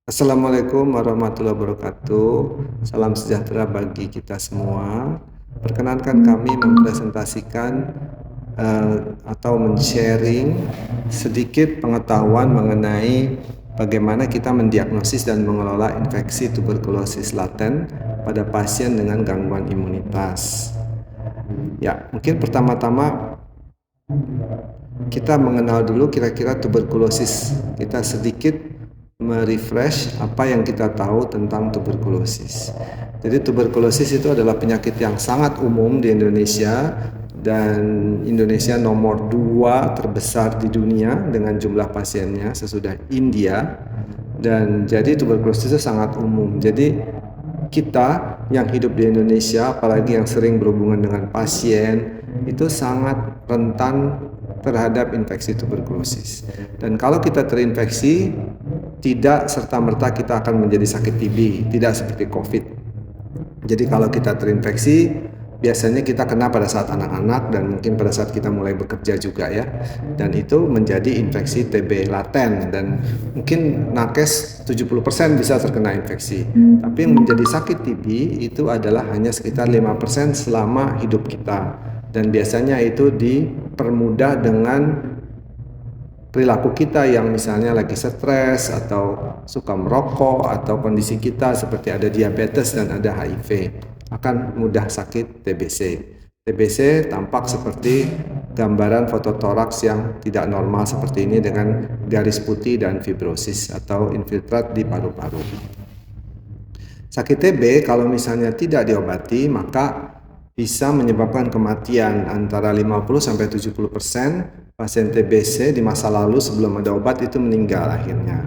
Assalamualaikum warahmatullahi wabarakatuh. Salam sejahtera bagi kita semua. Perkenankan kami mempresentasikan atau men-sharing sedikit pengetahuan mengenai bagaimana kita mendiagnosis dan mengelola infeksi tuberkulosis laten pada pasien dengan gangguan imunitas. Ya, mungkin pertama-tama kita mengenal dulu kira-kira tuberkulosis. Kita sedikit merefresh apa yang kita tahu tentang tuberkulosis. Jadi tuberkulosis itu adalah penyakit yang sangat umum di Indonesia, dan Indonesia nomor 2 terbesar di dunia dengan jumlah pasiennya sesudah India. Dan jadi tuberkulosis itu sangat umum. Jadi kita yang hidup di Indonesia, apalagi yang sering berhubungan dengan pasien, itu sangat rentan terhadap infeksi tuberkulosis. Dan kalau kita terinfeksi, tidak serta-merta kita akan menjadi sakit TB, tidak seperti COVID. Jadi kalau kita terinfeksi, biasanya kita kena pada saat anak-anak dan mungkin pada saat kita mulai bekerja juga ya. Dan itu menjadi infeksi TB laten, dan mungkin nakes 70% bisa terkena infeksi. Tapi yang menjadi sakit TB itu adalah hanya sekitar 5% selama hidup kita. Dan biasanya itu dipermudah dengan perilaku kita yang misalnya lagi stres atau suka merokok, atau kondisi kita seperti ada diabetes dan ada HIV, akan mudah sakit TBC. TBC tampak seperti gambaran fototoraks yang tidak normal seperti ini dengan garis putih dan fibrosis atau infiltrat di paru-paru. Sakit TB kalau misalnya tidak diobati maka bisa menyebabkan kematian. Antara 50-70% pasien TBC di masa lalu sebelum ada obat itu meninggal akhirnya.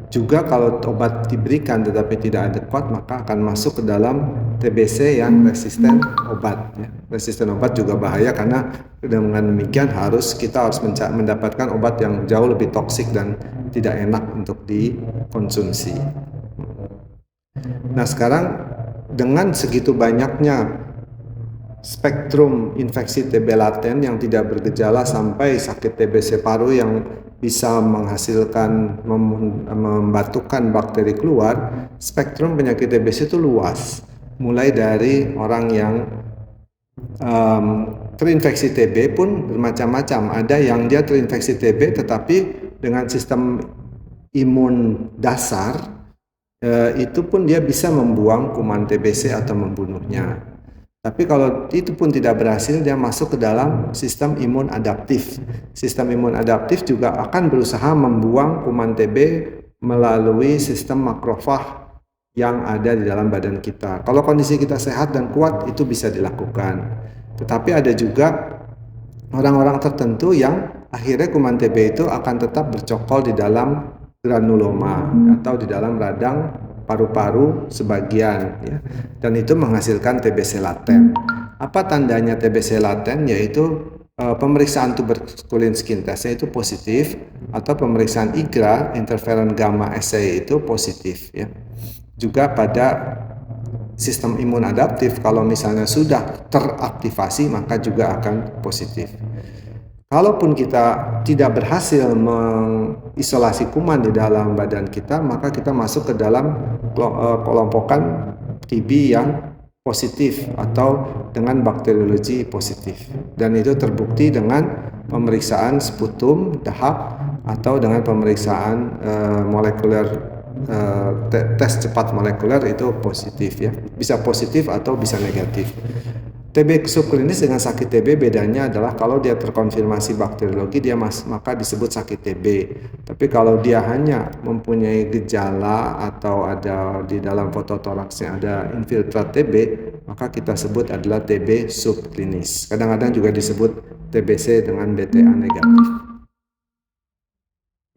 Juga kalau obat diberikan tetapi tidak adekuat, maka akan masuk ke dalam TBC yang resisten obat. Resisten obat juga bahaya karena dengan demikian kita harus mendapatkan obat yang jauh lebih toksik dan tidak enak untuk dikonsumsi. Nah, sekarang dengan segitu banyaknya spektrum infeksi TB laten yang tidak bergejala sampai sakit TBC paru yang bisa menghasilkan membatukan bakteri keluar, spektrum penyakit TBC itu luas. Mulai dari orang yang terinfeksi TB pun bermacam-macam. Ada yang dia terinfeksi TB tetapi dengan sistem imun dasar itu pun dia bisa membuang kuman TBC atau membunuhnya. Tapi kalau itu pun tidak berhasil, dia masuk ke dalam sistem imun adaptif. Sistem imun adaptif juga akan berusaha membuang kuman TB melalui sistem makrofag yang ada di dalam badan kita. Kalau kondisi kita sehat dan kuat, itu bisa dilakukan. Tetapi ada juga orang-orang tertentu yang akhirnya kuman TB itu akan tetap bercokol di dalam granuloma atau di dalam radang paru-paru sebagian ya. Dan itu menghasilkan TBC laten. Apa tandanya TBC laten? Yaitu pemeriksaan tuberculin skin test itu positif, atau pemeriksaan IGRA interferon gamma assay itu positif ya. Juga pada sistem imun adaptif, kalau misalnya sudah teraktivasi maka juga akan positif. Kalaupun kita tidak berhasil mengisolasi kuman di dalam badan kita, maka kita masuk ke dalam kelompokan TB yang positif atau dengan bakteriologi positif. Dan itu terbukti dengan pemeriksaan sputum, dahak, atau dengan pemeriksaan molekuler, tes cepat molekuler itu positif ya. Bisa positif atau bisa negatif. TB subklinis dengan sakit TB bedanya adalah kalau dia terkonfirmasi bakteriologi maka disebut sakit TB. Tapi kalau dia hanya mempunyai gejala atau ada di dalam fototoraksnya ada infiltrat TB, maka kita sebut adalah TB subklinis. Kadang-kadang juga disebut TBC dengan BTA negatif.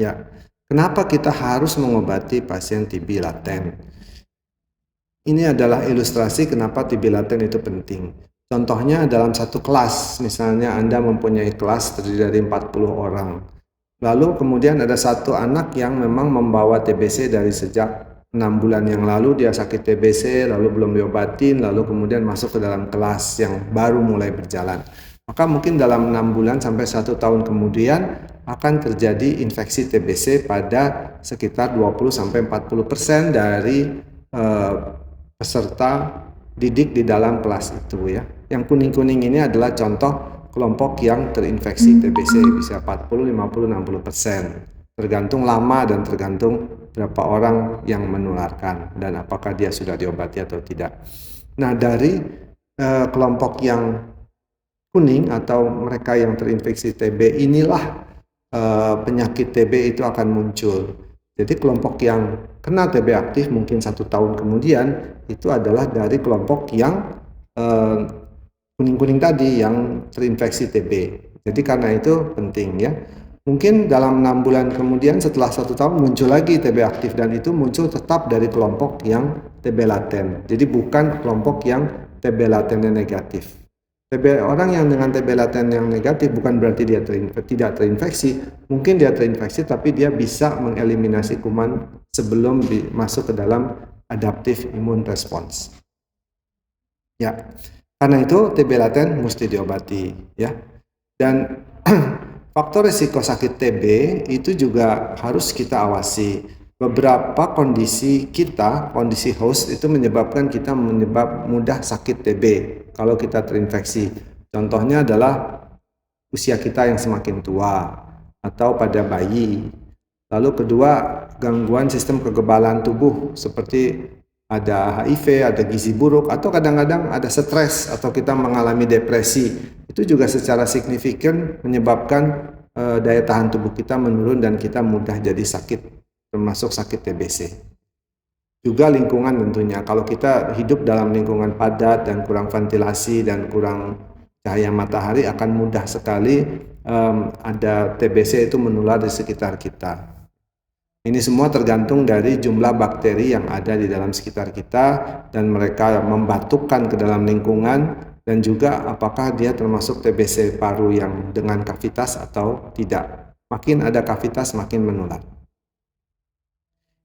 Ya, kenapa kita harus mengobati pasien TB laten? Ini adalah ilustrasi kenapa TB laten itu penting. Contohnya dalam satu kelas, misalnya Anda mempunyai kelas terdiri dari 40 orang. Lalu kemudian ada satu anak yang memang membawa TBC dari sejak 6 bulan yang lalu, dia sakit TBC, lalu belum diobatin, lalu kemudian masuk ke dalam kelas yang baru mulai berjalan. maka mungkin dalam 6 bulan sampai 1 tahun kemudian akan terjadi infeksi TBC pada sekitar 20-40% dari peserta didik di dalam kelas itu ya. Yang kuning-kuning ini adalah contoh kelompok yang terinfeksi TBC, bisa 40, 50, 60%. Tergantung lama dan tergantung berapa orang yang menularkan dan apakah dia sudah diobati atau tidak. Nah, dari kelompok yang kuning atau mereka yang terinfeksi TB inilah penyakit TB itu akan muncul. Jadi kelompok yang kena TB aktif mungkin 1 tahun kemudian itu adalah dari kelompok yang kuning-kuning tadi yang terinfeksi TB. Jadi karena itu penting ya. Mungkin dalam 6 bulan kemudian setelah 1 tahun muncul lagi TB aktif dan itu muncul tetap dari kelompok yang TB laten. Jadi bukan kelompok yang TB latennya negatif. TB orang yang dengan TB laten yang negatif bukan berarti dia tidak terinfeksi. Mungkin dia terinfeksi tapi dia bisa mengeliminasi kuman sebelum masuk ke dalam adaptive immune response. Ya, karena itu TB laten mesti diobati ya. Dan faktor risiko sakit TB itu juga harus kita awasi. Beberapa kondisi host itu menyebabkan kita mudah sakit TB kalau kita terinfeksi. Contohnya adalah usia kita yang semakin tua atau pada bayi. Lalu kedua, gangguan sistem kekebalan tubuh seperti ada HIV, ada gizi buruk, atau kadang-kadang ada stres atau kita mengalami depresi. Itu juga secara signifikan menyebabkan daya tahan tubuh kita menurun dan kita mudah jadi sakit, termasuk sakit TBC. Juga lingkungan tentunya, kalau kita hidup dalam lingkungan padat dan kurang ventilasi dan kurang cahaya matahari akan mudah sekali ada TBC itu menular di sekitar kita. Ini semua tergantung dari jumlah bakteri yang ada di dalam sekitar kita dan mereka membatukkan ke dalam lingkungan dan juga apakah dia termasuk TBC paru yang dengan kavitas atau tidak. Makin ada kavitas makin menular.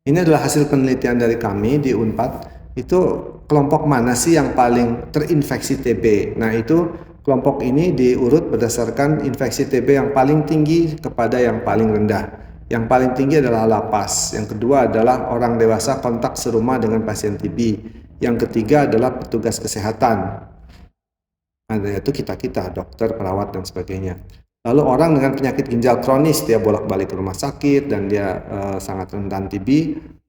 Ini adalah hasil penelitian dari kami di Unpad. Itu kelompok mana sih yang paling terinfeksi TB? Nah, itu kelompok ini diurut berdasarkan infeksi TB yang paling tinggi kepada yang paling rendah. Yang paling tinggi adalah lapas. Yang kedua adalah orang dewasa kontak serumah dengan pasien TB. Yang ketiga adalah petugas kesehatan. Yaitu kita-kita, dokter, perawat, dan sebagainya. Lalu orang dengan penyakit ginjal kronis, dia bolak-balik ke rumah sakit dan dia sangat rentan TB,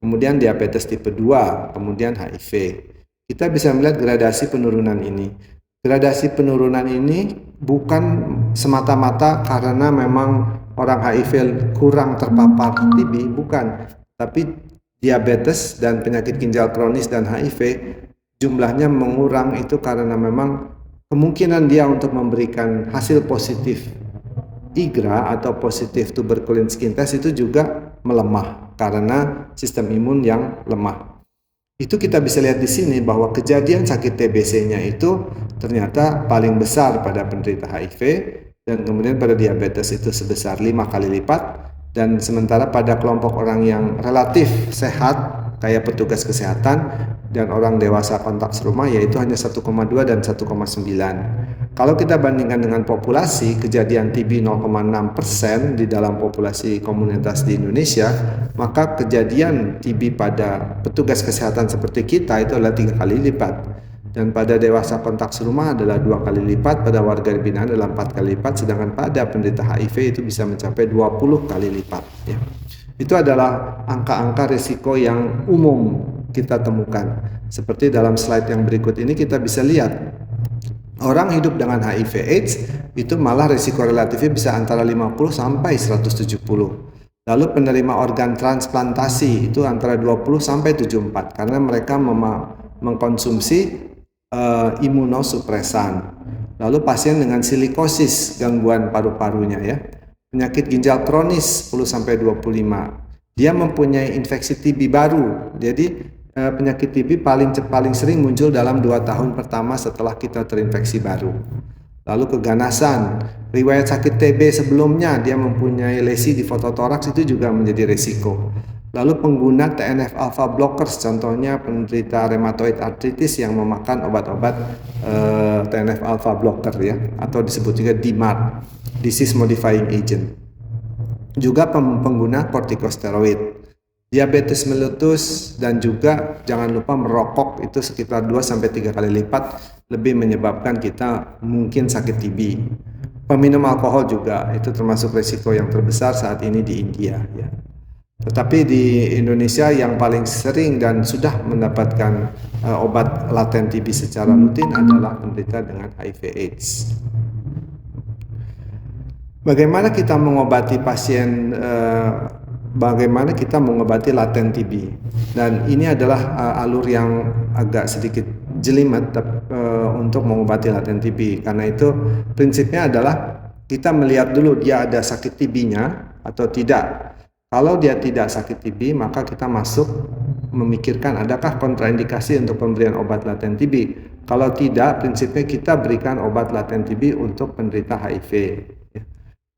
kemudian diabetes tipe 2, kemudian HIV. Kita bisa melihat gradasi penurunan ini. Gradasi penurunan ini bukan semata-mata karena memang orang HIV kurang terpapar TB, bukan. Tapi diabetes dan penyakit ginjal kronis dan HIV jumlahnya mengurang itu karena memang kemungkinan dia untuk memberikan hasil positif IGRA atau positif tuberculin skin test itu juga melemah karena sistem imun yang lemah. Itu kita bisa lihat di sini bahwa kejadian sakit TBC-nya itu ternyata paling besar pada penderita HIV dan kemudian pada diabetes itu sebesar 5 kali lipat dan sementara pada kelompok orang yang relatif sehat kayak petugas kesehatan dan orang dewasa kontak serumah yaitu hanya 1,2 dan 1,9. Kalau kita bandingkan dengan populasi, kejadian TB 0,6% di dalam populasi komunitas di Indonesia, maka kejadian TB pada petugas kesehatan seperti kita itu adalah 3 kali lipat. Dan pada dewasa kontak serumah adalah 2 kali lipat, pada warga binaan adalah 4 kali lipat, sedangkan pada penderita HIV itu bisa mencapai 20 kali lipat. Ya. Itu adalah angka-angka risiko yang umum kita temukan. Seperti dalam slide yang berikut ini kita bisa lihat. Orang hidup dengan HIV AIDS itu malah risiko relatifnya bisa antara 50 sampai 170. Lalu penerima organ transplantasi itu antara 20 sampai 74 karena mereka mengkonsumsi imunosupresan. Lalu pasien dengan silikosis, gangguan paru-parunya ya. Penyakit ginjal kronis 10 sampai 25. Dia mempunyai infeksi TB baru. Jadi penyakit TB paling sering muncul dalam 2 tahun pertama setelah kita terinfeksi baru. Lalu keganasan, riwayat sakit TB sebelumnya dia mempunyai lesi di fototoraks itu juga menjadi risiko. Lalu pengguna TNF alpha blockers, contohnya penderita rheumatoid arthritis yang memakan obat-obat TNF alpha blocker ya, atau disebut juga DMARD, disease modifying agent. Juga pengguna kortikosteroid, diabetes mellitus, dan juga jangan lupa merokok, itu sekitar 2-3 kali lipat lebih menyebabkan kita mungkin sakit TB. Peminum alkohol juga itu termasuk risiko yang terbesar saat ini di India ya. Tetapi di Indonesia yang paling sering dan sudah mendapatkan obat laten TB secara rutin adalah penderita dengan HIV/AIDS. Bagaimana kita mengobati pasien? Bagaimana kita mengobati laten TB? Dan ini adalah alur yang agak sedikit jelimet untuk mengobati laten TB. Karena itu prinsipnya adalah kita melihat dulu dia ada sakit TB-nya atau tidak. Kalau dia tidak sakit TB, maka kita masuk memikirkan adakah kontraindikasi untuk pemberian obat laten TB. Kalau tidak, prinsipnya kita berikan obat laten TB untuk penderita HIV.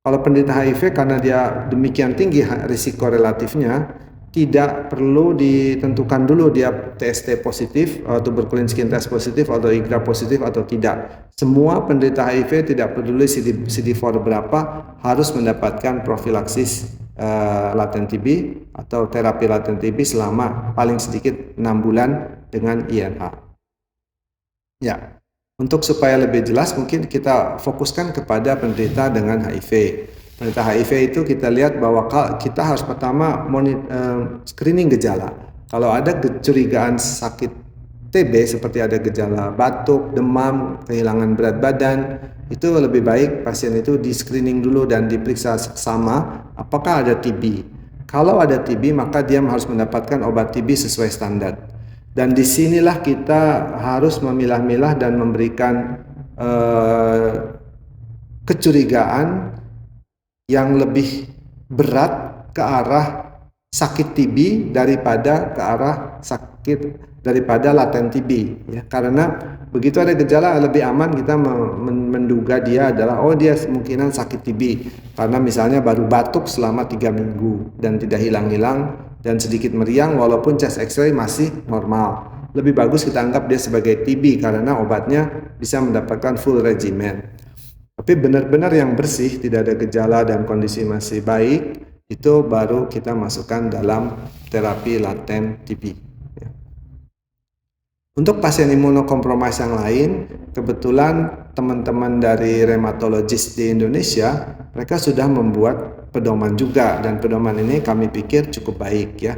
Kalau penderita HIV karena dia demikian tinggi risiko relatifnya, tidak perlu ditentukan dulu dia TST positif, tuberculin skin test positif, atau IGRA positif atau tidak. Semua penderita HIV tidak peduli CD4 berapa harus mendapatkan profilaksis laten TB atau terapi laten TB selama paling sedikit 6 bulan dengan INH. Ya, untuk supaya lebih jelas mungkin kita fokuskan kepada penderita dengan HIV. Penderita HIV itu kita lihat bahwa kita harus pertama screening gejala. Kalau ada kecurigaan sakit TB seperti ada gejala batuk, demam, kehilangan berat badan, itu lebih baik pasien itu di screening dulu dan diperiksa seksama apakah ada TB. Kalau ada TB maka dia harus mendapatkan obat TB sesuai standar. Dan disinilah kita harus memilah-milah dan memberikan kecurigaan yang lebih berat ke arah sakit TB daripada ke arah daripada laten TB ya. Karena begitu ada gejala lebih aman kita menduga dia adalah dia kemungkinan sakit TB karena misalnya baru batuk selama 3 minggu dan tidak hilang-hilang dan sedikit meriang walaupun chest x-ray masih normal. Lebih bagus kita anggap dia sebagai TB karena obatnya bisa mendapatkan full regimen. Tapi benar-benar yang bersih, tidak ada gejala dan kondisi masih baik, itu baru kita masukkan dalam terapi laten TB. Untuk pasien imunokompromis yang lain, kebetulan teman-teman dari rheumatologis di Indonesia, mereka sudah membuat pedoman juga, dan pedoman ini kami pikir cukup baik ya.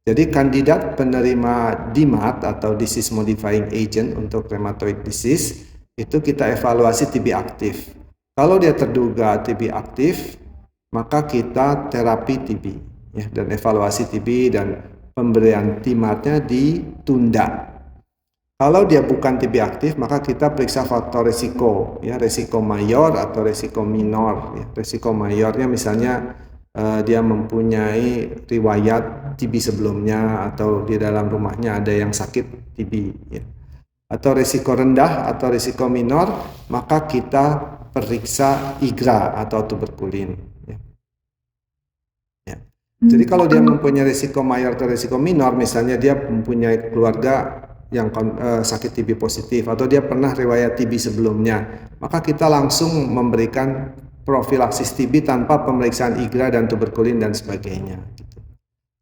Jadi kandidat penerima DMARD atau disease modifying agent untuk rheumatoid disease, itu kita evaluasi TB aktif. Kalau dia terduga TB aktif, maka kita terapi TB ya, dan evaluasi TB dan pemberian DMARD-nya ditunda. Kalau dia bukan TB aktif, maka kita periksa faktor risiko, ya, risiko mayor atau risiko minor. Ya. Risiko mayornya misalnya dia mempunyai riwayat TB sebelumnya atau di dalam rumahnya ada yang sakit TB. Ya. Atau risiko rendah atau risiko minor, maka kita periksa IGRA atau tuberkulin. Ya. Ya. Jadi kalau dia mempunyai risiko mayor atau risiko minor, misalnya dia mempunyai keluarga yang sakit TB positif atau dia pernah riwayat TB sebelumnya, maka kita langsung memberikan profilaksis TB tanpa pemeriksaan IGRA dan tuberkulin dan sebagainya.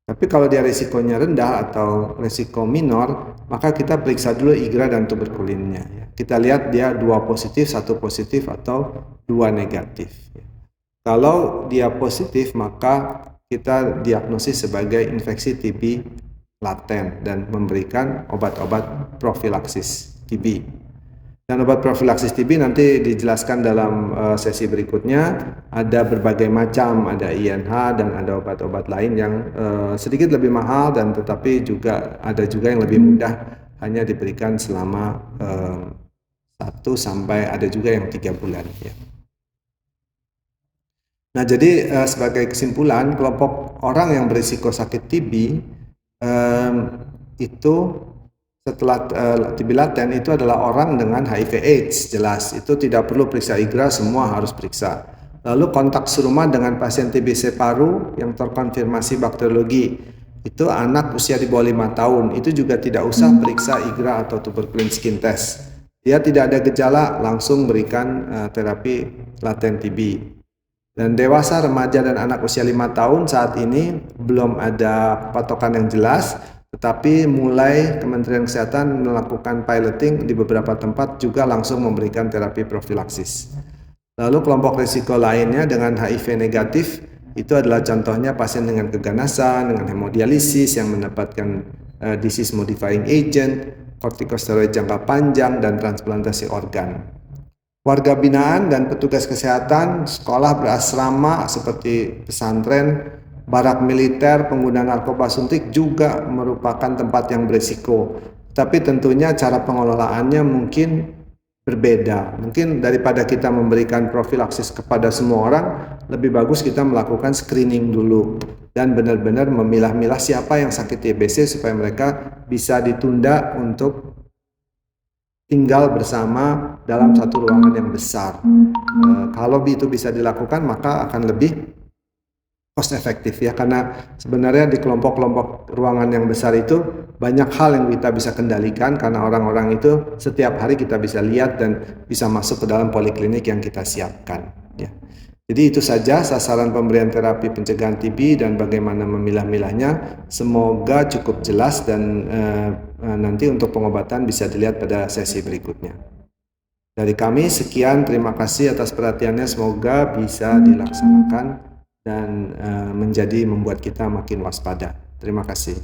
Tapi kalau dia risikonya rendah atau risiko minor, maka kita periksa dulu IGRA dan tuberkulinnya. Kita lihat dia 2 positif, 1 positif atau 2 negatif. Kalau dia positif, maka kita diagnosis sebagai infeksi TB laten dan memberikan obat-obat profilaksis TB. Dan obat profilaksis TB nanti dijelaskan dalam sesi berikutnya. Ada berbagai macam, ada INH dan ada obat-obat lain yang sedikit lebih mahal dan tetapi juga ada juga yang lebih mudah, hanya diberikan selama 1 sampai ada juga yang 3 bulan. Ya. Nah, jadi sebagai kesimpulan, kelompok orang yang berisiko sakit TB itu setelah TB laten itu adalah orang dengan HIV/AIDS, jelas itu tidak perlu periksa IGRA, semua harus periksa. Lalu kontak serumah dengan pasien TBC paru yang terkonfirmasi bakteriologi itu anak usia di bawah 5 tahun, itu juga tidak usah periksa IGRA atau tuberculin skin test. Dia tidak ada gejala, langsung berikan terapi laten TB. Dan dewasa, remaja, dan anak usia 5 tahun saat ini belum ada patokan yang jelas, tetapi mulai Kementerian Kesehatan melakukan piloting di beberapa tempat juga langsung memberikan terapi profilaksis. Lalu kelompok risiko lainnya dengan HIV negatif, itu adalah contohnya pasien dengan keganasan, dengan hemodialisis yang mendapatkan disease modifying agent, kortikosteroid jangka panjang, dan transplantasi organ. Warga binaan dan petugas kesehatan, sekolah berasrama seperti pesantren, barak militer, pengguna narkoba suntik juga merupakan tempat yang berisiko. Tapi tentunya cara pengelolaannya mungkin berbeda. Mungkin daripada kita memberikan profilaksis kepada semua orang, lebih bagus kita melakukan screening dulu dan benar-benar memilah-milah siapa yang sakit TBC supaya mereka bisa ditunda untuk tinggal bersama dalam satu ruangan yang besar. Kalau itu bisa dilakukan, maka akan lebih cost efektif ya, karena sebenarnya di kelompok-kelompok ruangan yang besar itu banyak hal yang kita bisa kendalikan karena orang-orang itu setiap hari kita bisa lihat dan bisa masuk ke dalam poliklinik yang kita siapkan ya. Jadi itu saja sasaran pemberian terapi pencegahan TB dan bagaimana memilah-milahnya. Semoga cukup jelas dan nanti untuk pengobatan bisa dilihat pada sesi berikutnya. Dari kami sekian, terima kasih atas perhatiannya, semoga bisa dilaksanakan dan membuat kita makin waspada. Terima kasih.